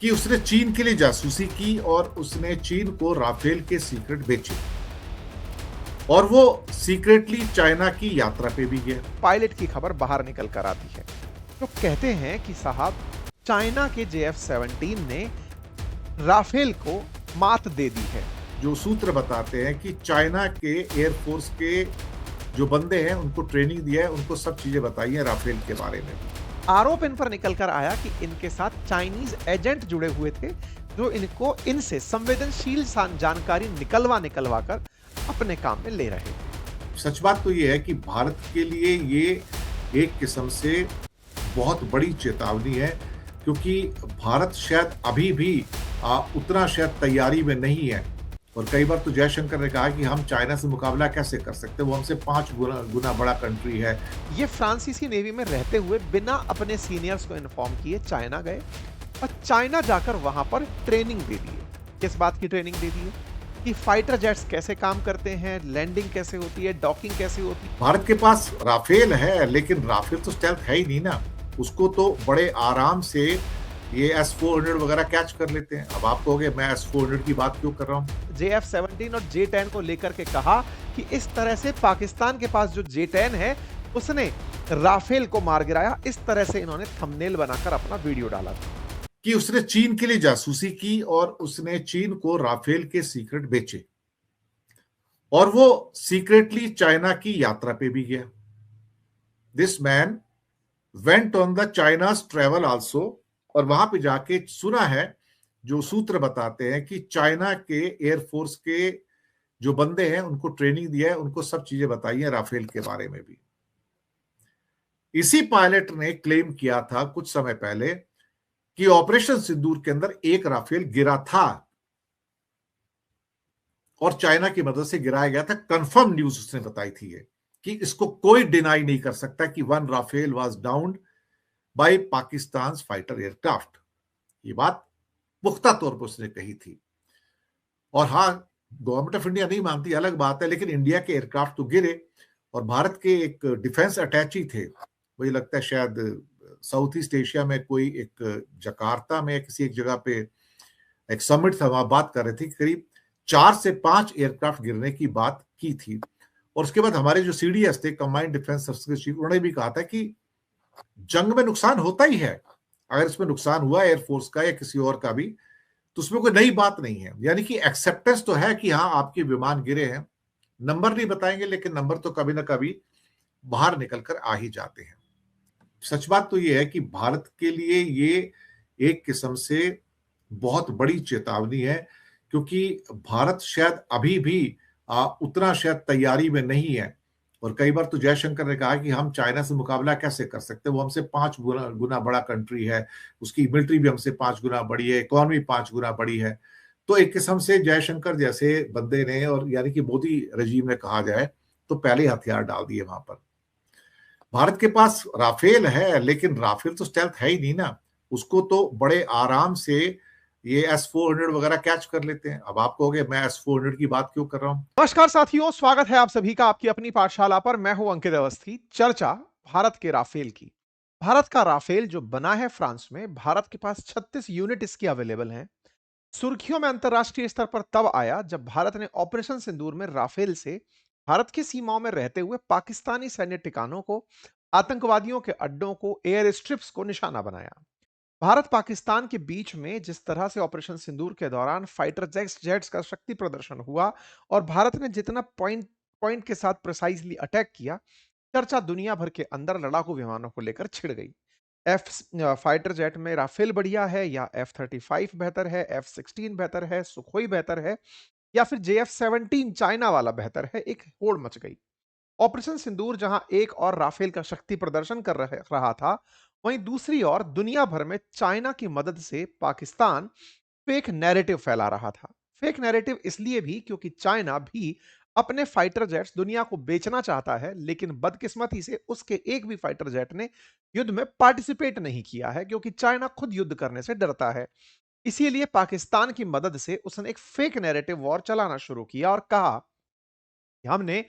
कि उसने चीन के लिए जासूसी की और उसने चीन को राफेल के सीक्रेट बेचे और वो सीक्रेटली चाइना की यात्रा पे भी गया। पायलट की खबर बाहर निकल कर आती है। तो कहते हैं कि साहब, चाइना के JF-17 ने राफेल को मात दे दी है। जो सूत्र बताते हैं कि चाइना के एयरफोर्स के जो बंदे हैं उनको ट्रेनिंग दिया है, उनको सब चीजें बताई हैं राफेल के बारे में भी। आरोप इन पर निकल कर आया कि इनके साथ चाइनीज एजेंट जुड़े हुए थे, जो इनसे संवेदनशील जानकारी निकलवा निकलवा कर अपने काम में ले रहे थे। सच बात तो ये है कि भारत के लिए ये एक किस्म से बहुत बड़ी चेतावनी है, क्योंकि भारत शायद अभी भी उतना शायद तैयारी में नहीं है। और कई बार तो जयशंकर ने कहा कि हम चाइना से मुकाबला कैसे कर सकते हैं, वो हमसे 5 गुना बड़ा कंट्री है। ये फ्रांसीसी नेवी में रहते हुए बिना अपने सीनियर्स को इन्फॉर्म किए चाइना गए और चाइना जाकर वहां पर ट्रेनिंग दे दी है। किस बात की ट्रेनिंग दे दी है? कि फाइटर जेट्स कैसे काम करते हैं, लैंडिंग कैसे होती है, डॉकिंग कैसे होती है। भारत के पास राफेल है, लेकिन राफेल तो स्टेल्थ है ही नहीं ना। उसको तो बड़े आराम से ये S-400 वगैरह कैच कर लेते हैं। अब आप कहोगे मैं S-400 की बात क्यों कर रहा हूँ? JF-17 और J-10 को लेकर के कहा कि इस तरह से पाकिस्तान के पास जो J-10 है उसने राफेल को मार गिराया। इस तरह से इन्होंने थंबनेल बनाकर अपना वीडियो डाला था कि उसने चीन के लिए जासूसी की और उसने चीन को राफेल के सीक्रेट बेचे और वो सीक्रेटली चाइना की यात्रा पे भी गया। This man went on the China's travel also, और वहां पे जाके सुना है, जो सूत्र बताते हैं कि चाइना के एयरफोर्स के जो बंदे हैं उनको ट्रेनिंग दिया है, उनको सब चीजें बताई हैं राफेल के बारे में भी। इसी पायलट ने क्लेम किया था कुछ समय पहले कि ऑपरेशन सिंदूर के अंदर एक राफेल गिरा था और चाइना की मदद से गिराया गया था। कंफर्म न्यूज उसने बताई थी ये, कि इसको कोई डिनाई नहीं कर सकता कि one Rafale was downed by Pakistan fighter aircraft. ये बात पुख्ता तौर पर उसने कही थी। और हाँ, गवर्नमेंट ऑफ इंडिया नहीं मानती अलग बात है, लेकिन इंडिया के एयरक्राफ्ट तो गिरे। और भारत के एक डिफेंस अटैची थे, मुझे लगता है शायद साउथ ईस्ट एशिया में कोई एक जकार्ता में किसी एक जगह पे एक समिट था, वहां बात कर रहे थे कि करीब 4 से 5 एयरक्राफ्ट गिरने की बात की थी। और उसके बाद हमारे जो CDS थे, कंबाइंड डिफेंस सर्विसेज चीफ, उन्होंने भी कहा था कि जंग में नुकसान होता ही है। अगर इसमें नुकसान हुआ एयरफोर्स का या किसी और का भी, तो उसमें कोई नई बात नहीं है। यानी कि एक्सेप्टेंस तो है कि हाँ, आपके विमान गिरे हैं। नंबर नहीं बताएंगे, लेकिन नंबर तो कभी ना कभी बाहर निकल कर आ ही जाते हैं। सच बात तो ये है कि भारत के लिए ये एक किस्म से बहुत बड़ी चेतावनी है, क्योंकि भारत शायद अभी भी उतना शायद तैयारी में नहीं है। और कई बार तो जयशंकर ने कहा कि हम चाइना से मुकाबला कैसे कर सकते हैं, वो हमसे 5 गुना बड़ा कंट्री है, उसकी मिलिट्री भी हमसे 5 गुना बड़ी है, इकोनॉमी 5 गुना बड़ी है। तो एक किस्म से जयशंकर जैसे बंदे ने, और यानी कि मोदी रजीम ने कहा जाए, तो पहले हथियार डाल दिए वहां पर। भारत के पास राफेल है, लेकिन राफेल तो स्टेल्थ है ही नहीं ना। उसको तो बड़े आराम से ये S-400 वगैरह कैच कर लेते हैं। अब आप कहोगे मैं S-400 की बात क्यों कर रहा हूं? नमस्कार साथियों, स्वागत है आप सभी का आपकी अपनी पाठशाला पर। मैं हूं अंकित अवस्थी। चर्चा भारत के राफेल की। भारत का राफेल जो बना है फ्रांस में, भारत के पास 36 यूनिट इसकी अवेलेबल हैं। सुर्खियों में अंतरराष्ट्रीय स्तर पर तब आया जब भारत ने ऑपरेशन सिंदूर में राफेल से भारत की सीमाओं में रहते हुए पाकिस्तानी सैन्य ठिकानों को, आतंकवादियों के अड्डों को, एयर स्ट्रिप्स को निशाना बनाया। भारत पाकिस्तान के बीच में जिस तरह से ऑपरेशन सिंदूर के दौरान फाइटर जेट्स जेट्स का शक्ति प्रदर्शन हुआ और भारत ने जितना पॉइंट पॉइंट के साथ प्रिसाइजली अटैक किया, चर्चा दुनिया भर के अंदर लड़ाकू विमानों को लेकर छिड़ गई। एफ फाइटर जेट में राफेल बढ़िया है या F-35 बेहतर है, F-16 बेहतर है, सुखोई बेहतर है या फिर JF-17 चाइना वाला बेहतर है, एक होड़ मच गई। ऑपरेशन सिंदूर जहां एक और राफेल का शक्ति प्रदर्शन कर रहा था, वहीं दूसरी ओर दुनिया भर में चाइना की मदद से पाकिस्तान फेक नैरेटिव फैला रहा था। फेक नैरेटिव इसलिए भी क्योंकि चाइना भी अपने फाइटर जेट्स दुनिया को बेचना चाहता है, लेकिन बदकिस्मती से उसके एक भी फाइटर जेट ने युद्ध में पार्टिसिपेट नहीं किया है, क्योंकि चाइना खुद युद्ध करने से डरता है। इसीलिए पाकिस्तान की मदद से उसने एक फेक नैरेटिव वॉर चलाना शुरू किया और कहा कि हमने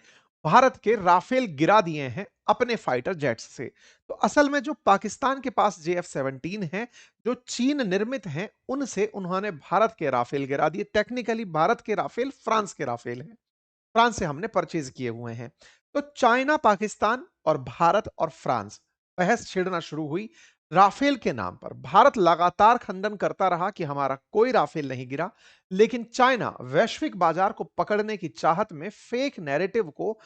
भारत के राफेल गिरा दिए हैं अपने फाइटर जेट्स से। तो असल में जो पाकिस्तान के पास JF-17 है, जो चीन निर्मित हैं, उनसे उन्होंने भारत के राफेल गिरा दिए। टेक्निकली भारत के राफेल फ्रांस के राफेल हैं, फ्रांस से हमने परचेज किए हुए हैं। तो चाइना, पाकिस्तान और भारत और फ्रांस बहस छिड़ना शुरू हुई राफेल के नाम पर। भारत लगातार खंडन करता रहा कि हमारा कोई राफेल नहीं गिरा, लेकिन चाइना वैश्विक बाजार को पकड़ने की चाहत में फेक नैरेटिव को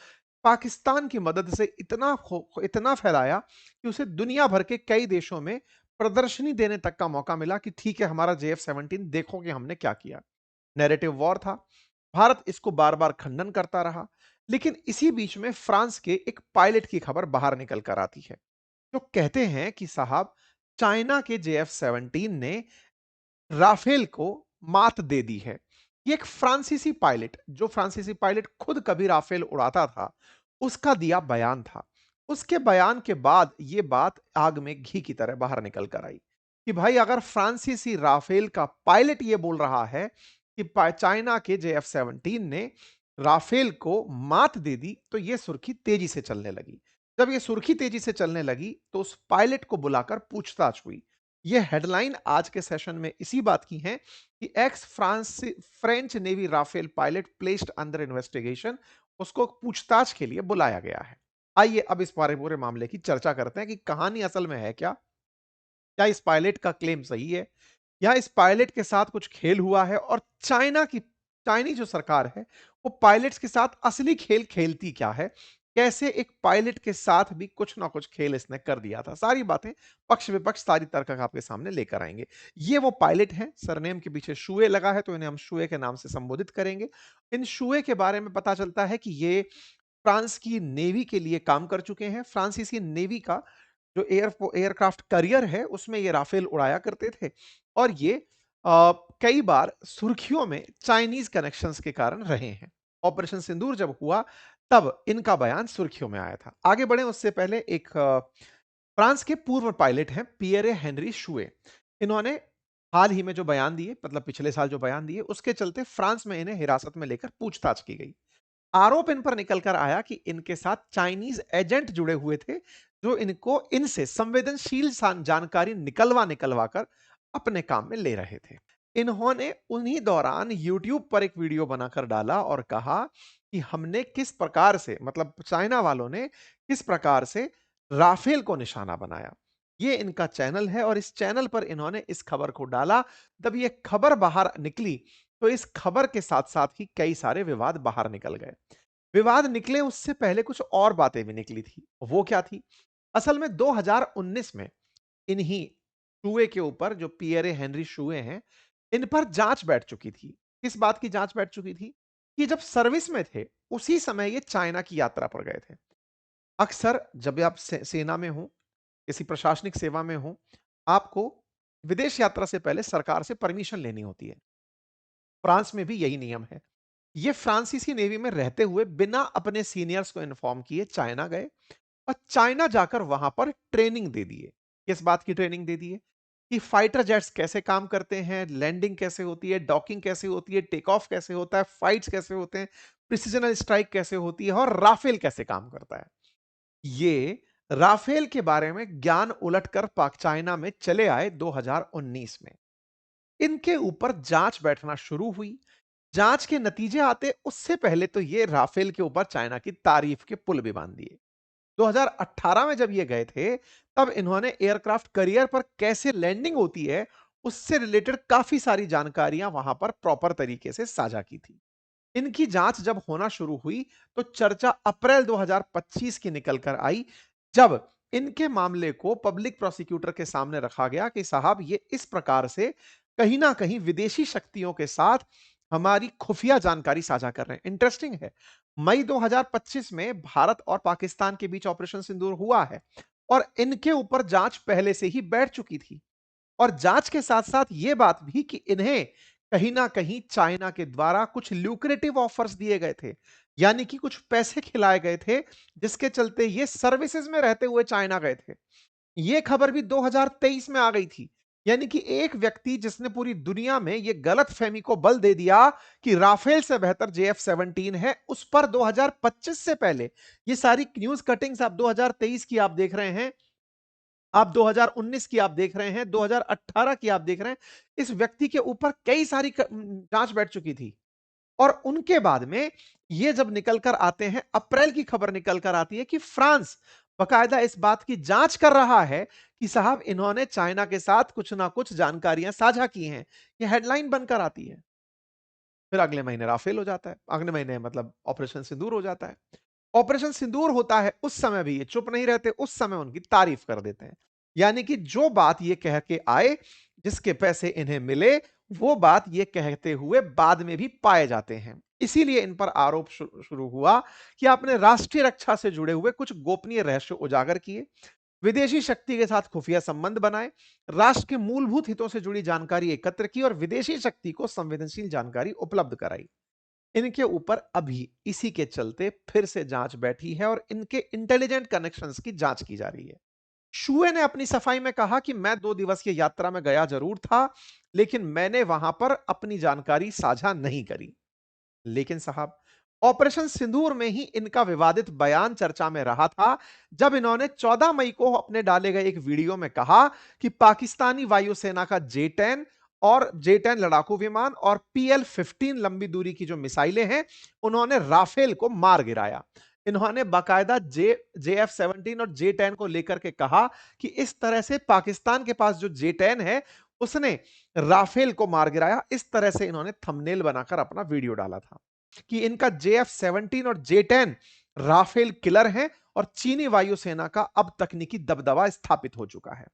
पाकिस्तान की मदद से इतना फैलाया कि उसे दुनिया भर के कई देशों में प्रदर्शनी देने तक का मौका मिला कि ठीक है, हमारा JF-17 देखो कि हमने क्या किया। नैरेटिव वॉर था। भारत इसको बार-बार खंडन करता रहा, लेकिन इसी बीच में फ्रांस के एक पायलट की खबर बाहर निकल कर आती है, जो कहते हैं कि साहब, चाइना के JF-17 ने राफेल को मात दे दी है। ये एक फ्रांसीसी पायलट, जो फ्रांसीसी पायलट खुद कभी राफेल उड़ाता था, उसका दिया बयान था। उसके बयान के बाद ये बात आग में घी की तरह बाहर निकल कर आई कि भाई, अगर फ्रांसीसी राफेल का पायलट ये बोल रहा है कि चाइना के JF-17 ने राफेल को मात दे दी, तो ये सुर्खी तेजी से चलने लगी। जब ये सुर्खी तेजी से चलने लगी, तो उस पायलट को बुलाकर पूछताछ हुई। ये हेडलाइन आज के सेशन में इसी बात की है कि ex France French navy Rafale pilot placed under investigation, उसको पूछताछ के लिए बुलाया गया है। आइए अब इस पूरे मामले की चर्चा करते हैं कि कहानी असल में है क्या। क्या इस पायलट का क्लेम सही है, या इस पायलट के साथ कुछ खेल हुआ है, और चाइनी जो सरकार है, वो पायलट्स के साथ असली खेल खेलती क्या है। कैसे एक पायलट के साथ भी कुछ ना कुछ खेल इसने कर दिया था। सारी बातें, पक्ष विपक्ष, सारी तर्क आपके सामने लेकर आएंगे। ये वो पायलट हैं, सरनेम के पीछे शुए लगा है, तो इन्हें हम शुए के नाम से संबोधित करेंगे। इन शुए के बारे में पता चलता है कि ये फ्रांस की नेवी के लिए काम कर चुके हैं। फ्रांसीसी नेवी का जो एयरक्राफ्ट करियर है, उसमें ये राफेल उड़ाया करते थे, और ये कई बार सुर्खियों में चाइनीज कनेक्शंस के कारण रहे हैं। ऑपरेशन सिंदूर जब हुआ, तब इनका बयान सुर्खियों में आया था। आगे बढ़े उससे पहले एक फ्रांस के पूर्व पायलट हैं पियरे हेनरी शुए। इन्होंने हाल ही में जो बयान दिए, मतलब पिछले साल जो बयान दिए, उसके चलते फ्रांस में इन्हें हिरासत में लेकर पूछताछ की गई। आरोप इन पर निकल कर आया कि इनके साथ चाइनीज एजेंट जुड़े हुए थे, जो इनको इनसे संवेदनशील जानकारी निकलवा निकलवा कर अपने काम में ले रहे थे। इन्होंने उन्हीं दौरान YouTube पर एक वीडियो बनाकर डाला और कहा कि हमने किस प्रकार से, मतलब चाइना वालों ने किस प्रकार से राफेल को निशाना बनाया। ये इनका चैनल है, और इस चैनल पर इन्होंने इस खबर को डाला। जब ये खबर बाहर निकली, तो इस खबर के साथ-साथ ही कई सारे विवाद बाहर निकल गए। विवाद निकले उससे पहले कुछ और बातें भी निकली थी। वो क्या थी? असल में 2019 में इन्हीं शुए के ऊपर, जो पियरे हेनरी शुए हैं, इन पर जांच बैठ चुकी थी। किस बात की जांच बैठ चुकी थी? कि जब सर्विस में थे, उसी समय ये चाइना की यात्रा पर गए थे। अक्सर जब आप सेना में हो, किसी प्रशासनिक सेवा में हो, आपको विदेश यात्रा से पहले सरकार से परमिशन लेनी होती है। फ्रांस में भी यही नियम है। ये फ्रांसीसी नेवी में रहते हुए बिना अपने सीनियर्स को इन्फॉर्म किए चाइना गए, और चाइना जाकर वहां पर ट्रेनिंग दे दिए। किस बात की ट्रेनिंग दे दी है? कि फाइटर जेट्स कैसे काम करते हैं, लैंडिंग कैसे होती है, डॉकिंग कैसे होती है, टेक ऑफ कैसे होता है, फाइट्स कैसे होते हैं, प्रिसिजनल स्ट्राइक कैसे होती है, और राफेल कैसे काम करता है। ये राफेल के बारे में ज्ञान उलटकर पाक चाइना में चले आए 2019 में। इनके ऊपर जांच बैठना शुरू हुई। जांच के नतीजे आते उससे पहले तो ये राफेल के ऊपर चाइना की तारीफ के पुल भी बांध दिए। 2018 में जब ये गए थे, तब इन्होंने एयरक्राफ्ट करियर पर कैसे लैंडिंग होती है, उससे रिलेटेड काफी सारी जानकारियां वहां पर प्रॉपर तरीके से साझा की थी। इनकी जांच जब होना शुरू हुई, तो चर्चा अप्रैल 2025 की निकलकर आई, जब इनके मामले को पब्लिक प्रोसिक्यूटर के सामने रखा गया कि साहब, ये इस प्रकार से कहीं ना कहीं विदेशी शक्तियों के साथ हमारी खुफिया जानकारी साझा कर रहे हैं। इंटरेस्टिंग है, मई 2025 में भारत और पाकिस्तान के बीच ऑपरेशन सिंदूर हुआ है, और इनके ऊपर जांच पहले से ही बैठ चुकी थी। और जांच के साथ साथ यह बात भी कि इन्हें कहीं ना कहीं चाइना के द्वारा कुछ ल्यूक्रेटिव ऑफर्स दिए गए थे, यानी कि कुछ पैसे खिलाए गए थे, जिसके चलते ये सर्विसेज में रहते हुए चाइना गए थे। ये खबर भी 2023 में आ गई थी यानी कि एक व्यक्ति जिसने पूरी दुनिया में यह गलतफहमी को बल दे दिया कि राफेल से बेहतर JF-17 है, उस पर 2025 से पहले ये सारी न्यूज कटिंग्स आप 2023 की आप देख रहे हैं, आप 2019 की आप देख रहे हैं, 2018 की आप देख रहे हैं। इस व्यक्ति के ऊपर कई सारी जांच बैठ चुकी थी और उनके बाद में ये जब निकल कर आते हैं, अप्रैल की खबर निकल कर आती है कि फ्रांस बकायदा इस बात की जांच कर रहा है कि साहब इन्होंने चाइना के साथ कुछ ना कुछ जानकारियां साझा की हैं। ये हेडलाइन बनकर आती है। फिर अगले महीने राफेल हो जाता है, अगले महीने मतलब ऑपरेशन सिंदूर हो जाता है। ऑपरेशन सिंदूर होता है, उस समय भी ये चुप नहीं रहते, उस समय उनकी तारीफ कर देते हैं। यानी कि जो बात ये कह के आए, जिसके पैसे इन्हें मिले, वो बात ये कहते हुए बाद में भी पाए जाते हैं। इसीलिए इन पर आरोप शुरू हुआ कि आपने राष्ट्रीय रक्षा से जुड़े हुए कुछ गोपनीय रहस्य उजागर किए, विदेशी शक्ति के साथ खुफिया संबंध बनाए, राष्ट्र के मूलभूत हितों से जुड़ी जानकारी एकत्र की और विदेशी शक्ति को संवेदनशील जानकारी उपलब्ध कराई। इनके ऊपर अभी इसी के चलते फिर से जांच बैठी है और इनके इंटेलिजेंट कनेक्शंस की जांच की जा रही है। शुए ने अपनी सफाई में कहा कि मैं 2 दिवस की यात्रा में गया जरूर था, लेकिन मैंने वहां पर अपनी जानकारी साझा नहीं करी। लेकिन साहब, ऑपरेशन सिंदूर में ही इनका विवादित बयान चर्चा में रहा था, जब इन्होंने 14 मई को अपने डाले गए एक वीडियो में कहा कि पाकिस्तानी वायुसेना का J-10 और J-10 लड़ाकू विमान और PL-15 लंबी दूरी की जो मिसाइलें हैं, उन्होंने राफेल को मार गिराया। इन्होंने बाकायदा JF-17 और J-10 को लेकर के कहा कि इस तरह से पाकिस्तान के पास जो J-10 है, उसने राफेल को मार गिराया। इस तरह से इन्होंने थंबनेल बनाकर अपना वीडियो डाला था कि इनका JF-17 और J-10 राफेल किलर हैं और चीनी वायुसेना का अब तकनीकी दबदबा स्थापित हो चुका है।